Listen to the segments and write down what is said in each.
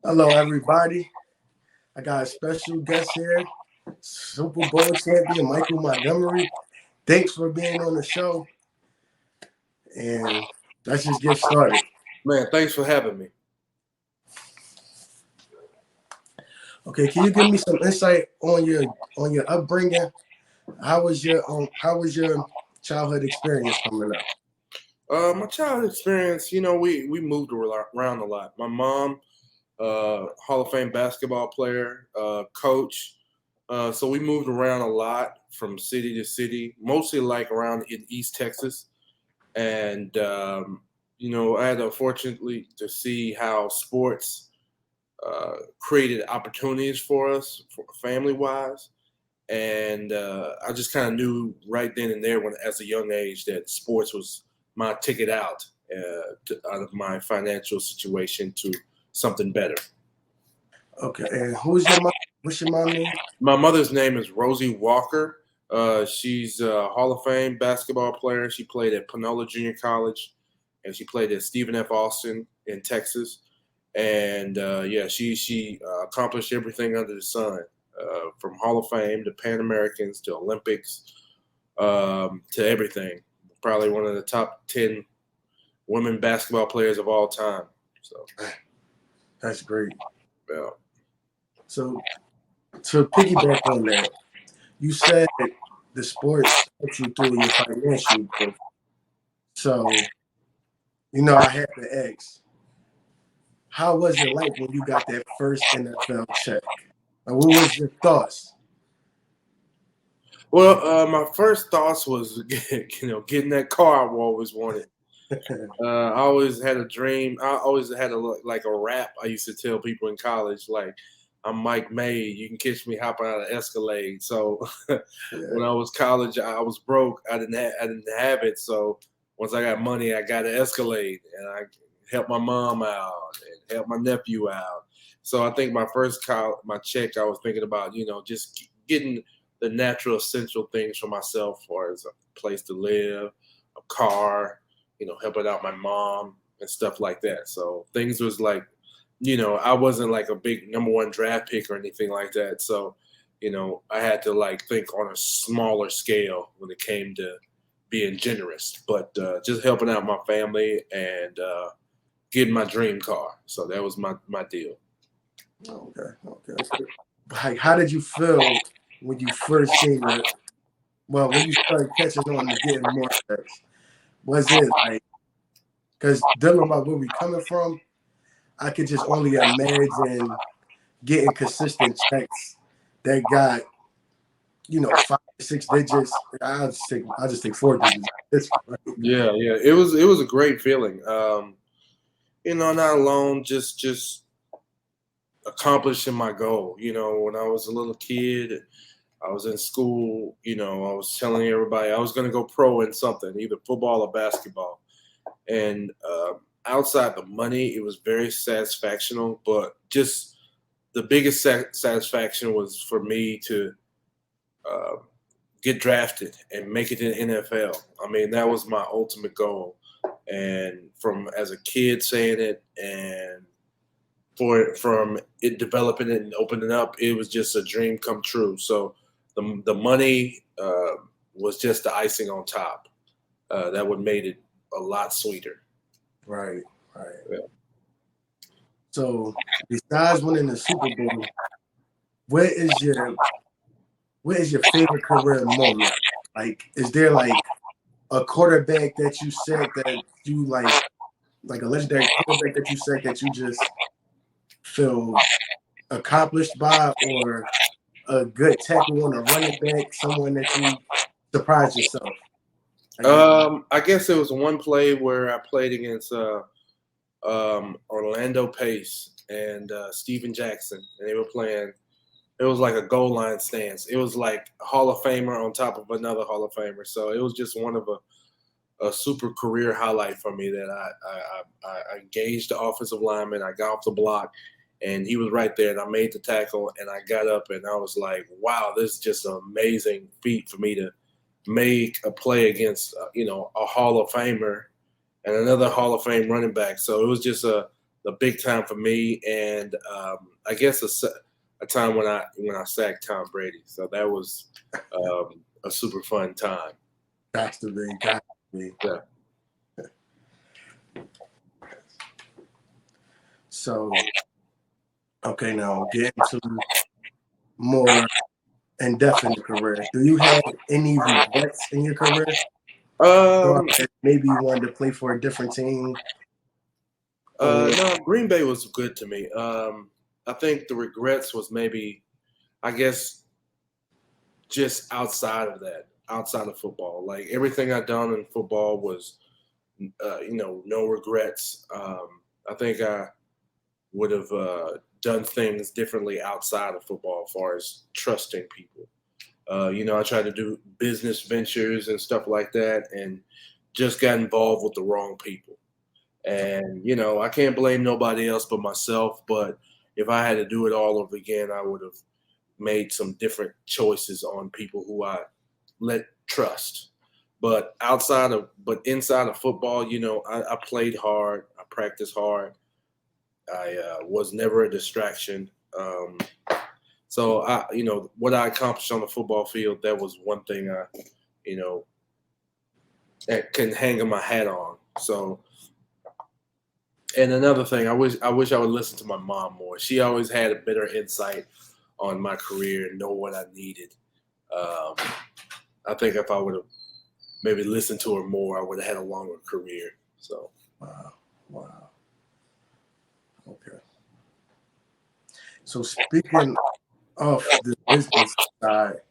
Hello, everybody. I got a special guest here, Super Bowl champion Michael Montgomery. Thanks for being on the show, and let's just get started. Man, thanks for having me. Okay, can you give me some insight on your upbringing? How was your childhood experience coming up? My childhood experience, we moved around a lot. My mom, Hall of Fame basketball player, coach. So we moved around a lot from city to city, mostly like around in East Texas. And, I had unfortunately to see how sports created opportunities for us family wise. And I just kind of knew right then and there, when as a young age, that sports was my ticket out of my financial situation to something better. Okay, and who's your mom? What's your mom name? My mother's name is Rosie Walker. She's a Hall of Fame basketball player. She played at Panola Junior College, and she played at Stephen F. Austin in Texas. And yeah, she accomplished everything under the sun, from Hall of Fame to Pan Americans to Olympics, to everything. Probably one of the top 10 women basketball players of all time. So, That's great. yeah. So to piggyback on that, you said the sports helped you through your financial growth. So I had to ask, how was it like when you got that first NFL check? Like, what was your thoughts? Well, my first thoughts was, getting that car I always wanted. I always had a dream. I always had like a rap. I used to tell people in college, like, I'm Mike May. You can catch me hopping out of Escalade. So Yeah. when I was college, I was broke. I didn't have it. So once I got money, I got an Escalade, and I helped my mom out and helped my nephew out. So I think my check, I was thinking about, just getting the natural essential things for myself, for as a place to live, a car, helping out my mom and stuff like that. So things was like, I wasn't like a big number one draft pick or anything like that. So, I had to like think on a smaller scale when it came to being generous, but just helping out my family and getting my dream car. So that was my deal. Okay. Okay. That's good. Like, how did you feel when you first seen it? Well, when you started catching on to getting more checks, was it like, because dealing about where we coming from, I could just only imagine getting consistent checks that got 5 6 digits. I just take 4 digits. It's right. Yeah, yeah. It was a great feeling. Not alone just accomplishing my goal. When I was a little kid, I was in school, I was telling everybody I was going to go pro in something, either football or basketball. And outside the money, it was very satisfactional. But just the biggest satisfaction was for me to uh, get drafted and make it in the NFL. I mean, that was my ultimate goal. And from as a kid saying it, and from it developing it and opening up, it was just a dream come true. So the money was just the icing on top. That would made it a lot sweeter. Right. Right. Yeah. So besides winning the Super Bowl, what is your what is your favorite career moment? Like, is there like a quarterback that you said that you like a legendary quarterback that you said that you just feel accomplished by, or a good tackle on a running back, someone that you surprised yourself? Like, I guess there was one play where I played against Orlando Pace and Steven Jackson, and they were playing. It was like a goal line stance. It was like a Hall of Famer on top of another Hall of Famer. So it was just one of a super career highlight for me that I engaged the offensive lineman. I got off the block, and he was right there, and I made the tackle, and I got up, and I was like, wow, this is just an amazing feat for me to make a play against, a Hall of Famer and another Hall of Fame running back. So it was just a big time for me, and I guess a time when I sacked Tom Brady. So that was a super fun time. Got to be, got to be. Yeah. So, okay, now get into more indefinite career. Do you have any regrets in your career? Or Um, maybe you wanted to play for a different team? Or no, Green Bay was good to me. I think the regrets was maybe, I guess, just outside of that, outside of football. Like everything I done in football was, no regrets. I think I would have done things differently outside of football, as far as trusting people. I tried to do business ventures and stuff like that, and just got involved with the wrong people. And I can't blame nobody else but myself. But if I had to do it all over again, I would have made some different choices on people who I let trust. But inside of football, I played hard, I practiced hard, I was never a distraction. So what I accomplished on the football field, that was one thing you know, that can hang my hat on. So, and another thing, I wish I would listen to my mom more. She always had a better insight on my career and know what I needed. Um, I think if I would have maybe listened to her more, I would have had a longer career. So, wow, wow. Okay. So speaking of the business side,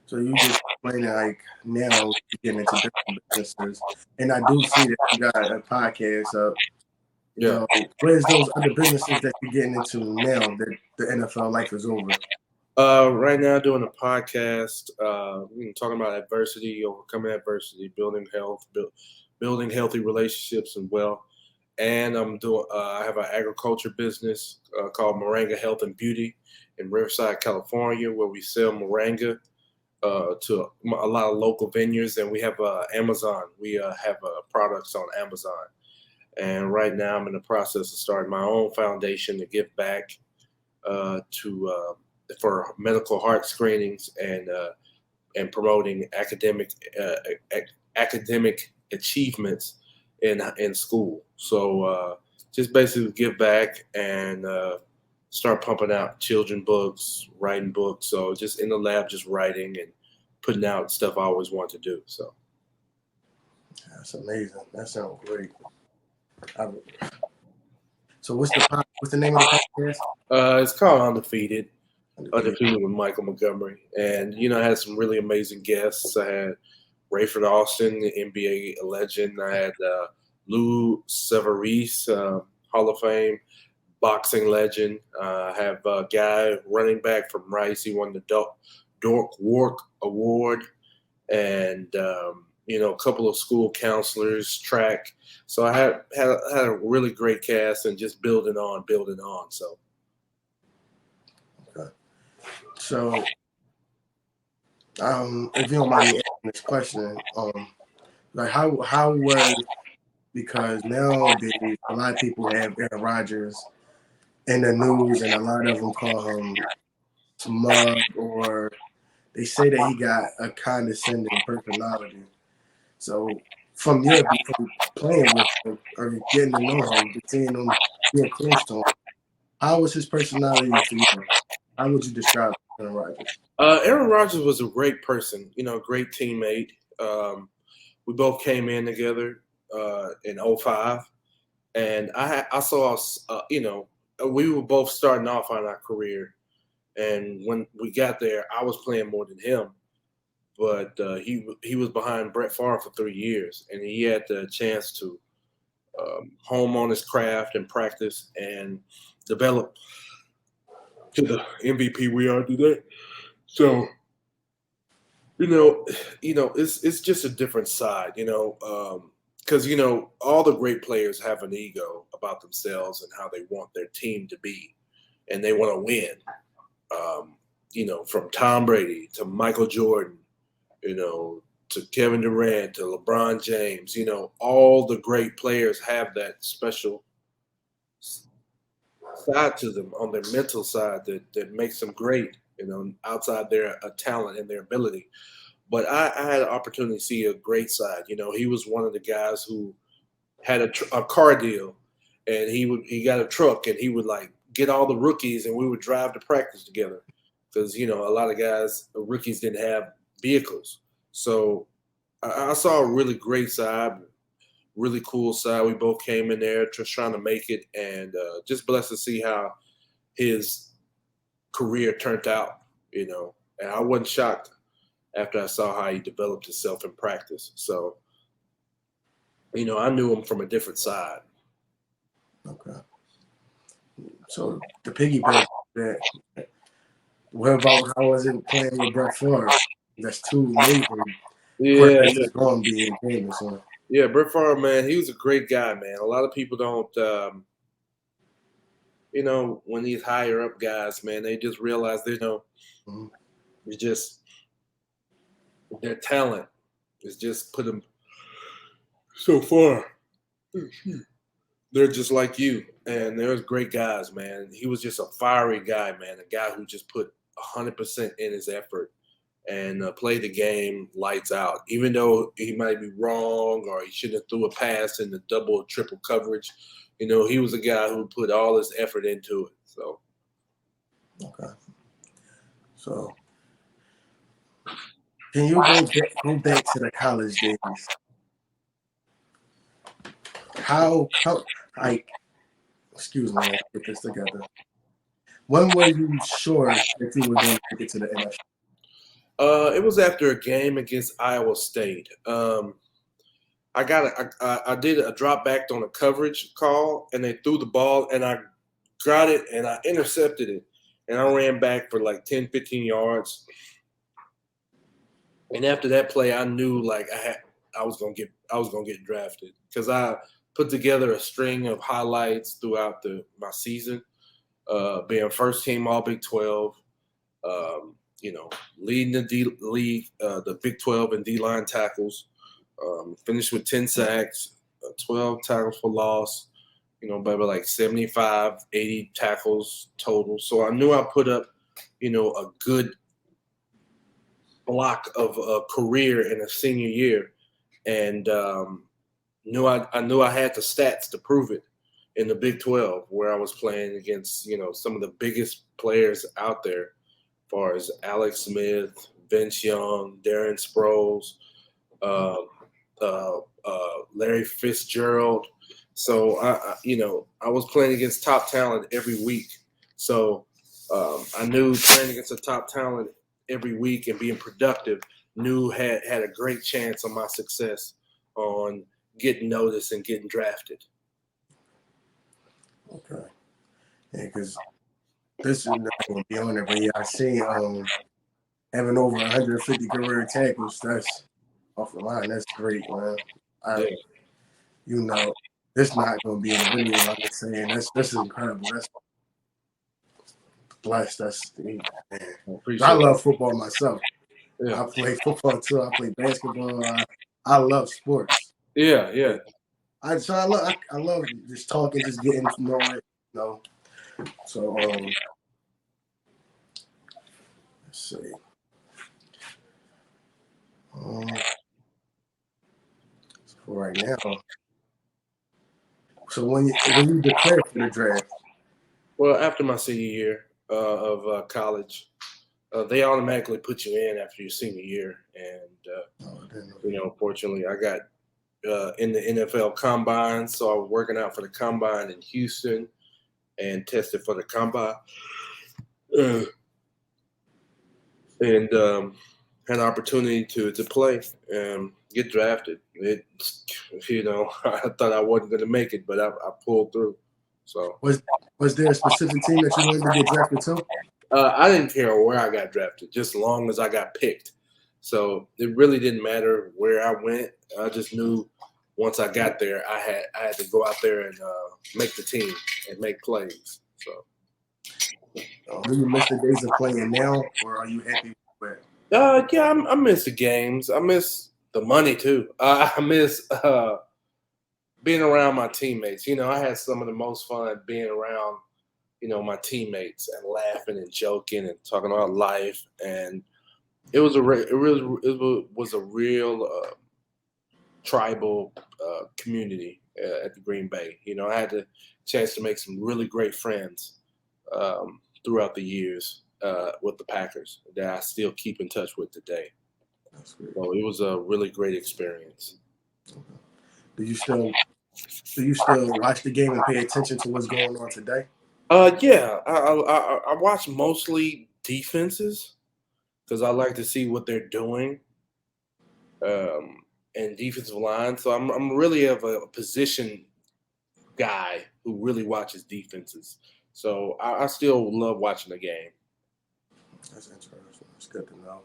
so you just explaining like now you're getting into different businesses, and I do see that you got a podcast up. yeah. Where's those other businesses that you're getting into now that the NFL life is over? Right now, doing a podcast, talking about adversity, overcoming adversity, building health, building healthy relationships and wealth. And I'm doing. I have an agriculture business called Moringa Health and Beauty in Riverside, California, where we sell moringa to a lot of local vineyards, and we have Amazon. We have products on Amazon. And right now, I'm in the process of starting my own foundation to give back to for medical heart screenings and promoting academic achievements in school. So just basically give back and start pumping out children books, writing books. So just in the lab, just writing and putting out stuff I always wanted to do. So That's amazing. That sounds great. I, so what's the name of the podcast? it's called Undefeated with Michael Montgomery, and I had some really amazing guests. I had Rayford Austin, the NBA legend. I had Lou Severis, Hall of Fame boxing legend. I have a guy running back from Rice. He won the Dork Wark Award, and a couple of school counselors, track. So I had a really great cast, and just building on. So. Okay. So, if you don't mind me asking this question, like how was, because nowadays a lot of people have Aaron Rodgers in the news, and a lot of them call him smug, or they say that he got a condescending personality. So, from playing with him or getting to know him, seeing him, being close to him, how was his personality for you? How would you describe Aaron Rodgers? Aaron Rodgers was a great person, great teammate. We both came in together in '05, and I saw us, we were both starting off on our career. And when we got there, I was playing more than him, but he was behind Brett Favre for 3 years, and he had the chance to home on his craft and practice and develop to the MVP we are today. So it's just a different side, because all the great players have an ego about themselves and how they want their team to be, and they want to win. From Tom Brady to Michael Jordan, to Kevin Durant to LeBron James, all the great players have that special side to them on their mental side that makes them great, outside their talent and their ability. But I had an opportunity to see a great side. He was one of the guys who had a car deal, and he got a truck, and he would like get all the rookies, and we would drive to practice together because a lot of guys, rookies, didn't have vehicles. So I saw a really great side, really cool side. We both came in there just trying to make it, and just blessed to see how his career turned out. And I wasn't shocked after I saw how he developed himself in practice. So, I knew him from a different side. Okay. So the piggyback that. What about how was it playing with Brett Favre? That's two major Yeah, quarterbacks that's going to be in game. So. Yeah, Brett Favre, man, he was a great guy, man. A lot of people don't, when these higher up guys, man, they just realize Mhm. it's just their talent is just put them so far. They're just like you, and there's great guys, man. He was just a fiery guy, man. A guy who just put 100% in his effort and play the game lights out. Even though he might be wrong or he shouldn't have threw a pass in the double or triple coverage, he was a guy who put all his effort into it. So, Okay. So, can you go back to the college days? How like, excuse me, let's get this together. When were you sure that you were going to make it to the NFL? It was after a game against Iowa State. I did a drop back on a coverage call, and they threw the ball, and I got it, and I intercepted it, and I ran back for like 10, 15 yards. And after that play, I knew like I was gonna get drafted because I put together a string of highlights throughout my season, being first team All Big 12, leading the league, the Big 12 in D-line tackles. Finished with 10 sacks, 12 tackles for loss, maybe like 75, 80 tackles total. So I knew I put up, a good block of a career in a senior year, and I knew I had the stats to prove it in the Big 12, where I was playing against some of the biggest players out there, as far as Alex Smith, Vince Young, Darren Sproles, Larry Fitzgerald. So I was playing against top talent every week. So I knew playing against a top talent every week and being productive had a great chance on my success on getting noticed and getting drafted. Okay. Yeah, because this is not going to be on there, but yeah, I see having over 150 career tackles. That's off the line. That's great, man. It's not going to be in the video. I'm just saying this is incredible. That's blessed. Man. I love football myself. Yeah. I play football too. I play basketball. I love sports. Yeah. I love just talking, just getting to know it. So let's see. For right now. So when you declare for the draft? Well, after my senior year of college, they automatically put you in after your senior year, and unfortunately, I got in the NFL Combine, so I was working out for the Combine in Houston and tested for the Combine, and had an opportunity to play and get drafted. I thought I wasn't going to make it, but I pulled through. So was there a specific team that you wanted to get drafted to? I didn't care where I got drafted, just as long as I got picked. So it really didn't matter where I went. I just knew once I got there, I had to go out there and make the team and make plays. So, do you miss the days of playing now, or are you happy with it? Yeah, I miss the games. I miss the money too. I miss being around my teammates. I had some of the most fun being around, my teammates and laughing and joking and talking about life. And it was a it was a real tribal community at the Green Bay. I had the chance to make some really great friends throughout the years with the Packers that I still keep in touch with today. That's great. So it was a really great experience. Okay. Do you still do you still watch the game and pay attention to what's going on today? Yeah, I watch mostly defenses because I like to see what they're doing and defensive line. So I'm really of a position guy who really watches defenses. So I still love watching the game. That's interesting. It's good to know.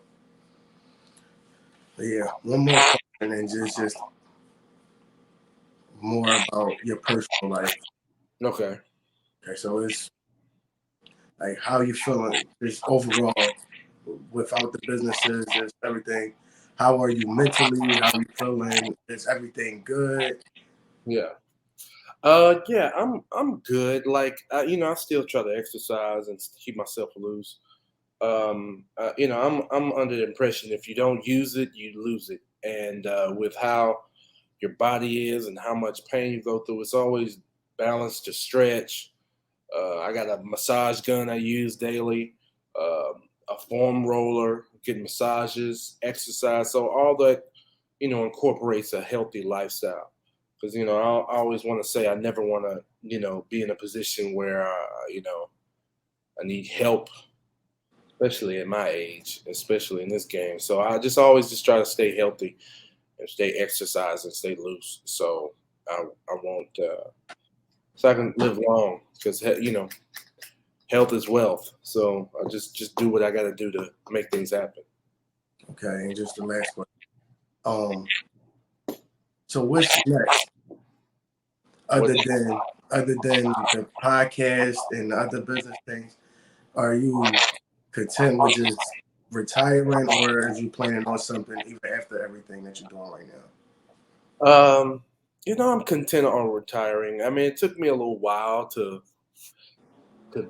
But yeah, one more question and just more about your personal life. Okay. Okay, so it's like how you feeling just overall without the businesses, just everything. How are you mentally? How are you feeling? Is everything good? Yeah. Yeah, I'm good. Like, I still try to exercise and keep myself loose. I'm under the impression if you don't use it, you lose it. And with how your body is and how much pain you go through, it's always balanced to stretch. I got a massage gun I use daily, a foam roller, get massages, exercise. So all that, incorporates a healthy lifestyle. Because, I always want to say I never want to, be in a position where, I need help, especially at my age, especially in this game. So I just always just try to stay healthy and stay exercise and stay loose. So I won't, so I can live long because, health is wealth. So I just do what I got to do to make things happen. Okay, and just the last question. Um, so what's next What? other than the podcast and the other business things? Are you content with just retiring, or is you planning on something even after everything that you're doing right now? Um, I'm content on retiring. I mean, it took me a little while to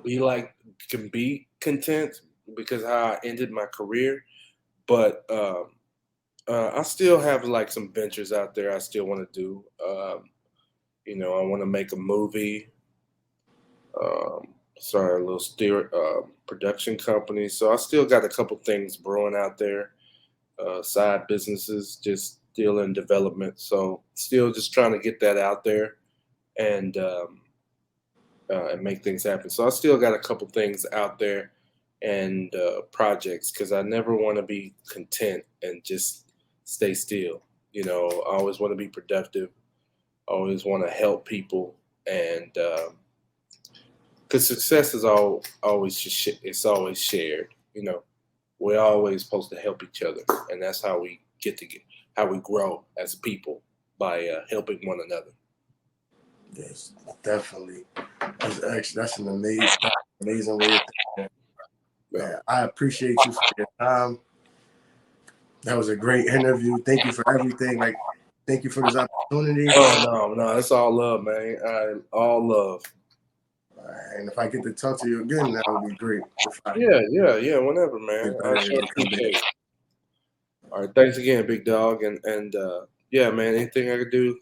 be like can be content because how I ended my career, but I still have like some ventures out there I still want to do. I want to make a movie. Start a little production company. So I still got a couple things brewing out there. Side businesses, just still in development. So still just trying to get that out there and and make things happen. So I still got a couple things out there and projects because I never want to be content and just stay still. I always want to be productive. I always want to help people, and because success is always it's always shared. We're always supposed to help each other, and that's how we how we grow as people by helping one another. Yes, definitely. That's an amazing way of thinking. Yeah. Man, I appreciate you for your time. That was a great interview. Thank you for everything. Like, thank you for this opportunity. Oh no, it's all love, man. All love. And if I get to talk to you again, that would be great. If I Yeah. Whenever, get man. I better sure and come back. appreciate it. All right, thanks again, big dog, and yeah, man. Anything I could do,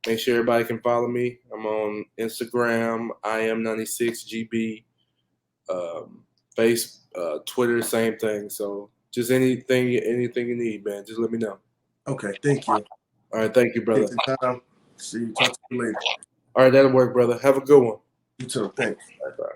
make sure everybody can follow me. I'm on Instagram, IM96GB, Face, Twitter, same thing. So just anything you need, man. Just let me know. Okay, thank you. All right, thank you, Take brother. the time. See you. Talk to you later. All right, that'll work, brother. Have a good one. You too. Thanks. Bye bye.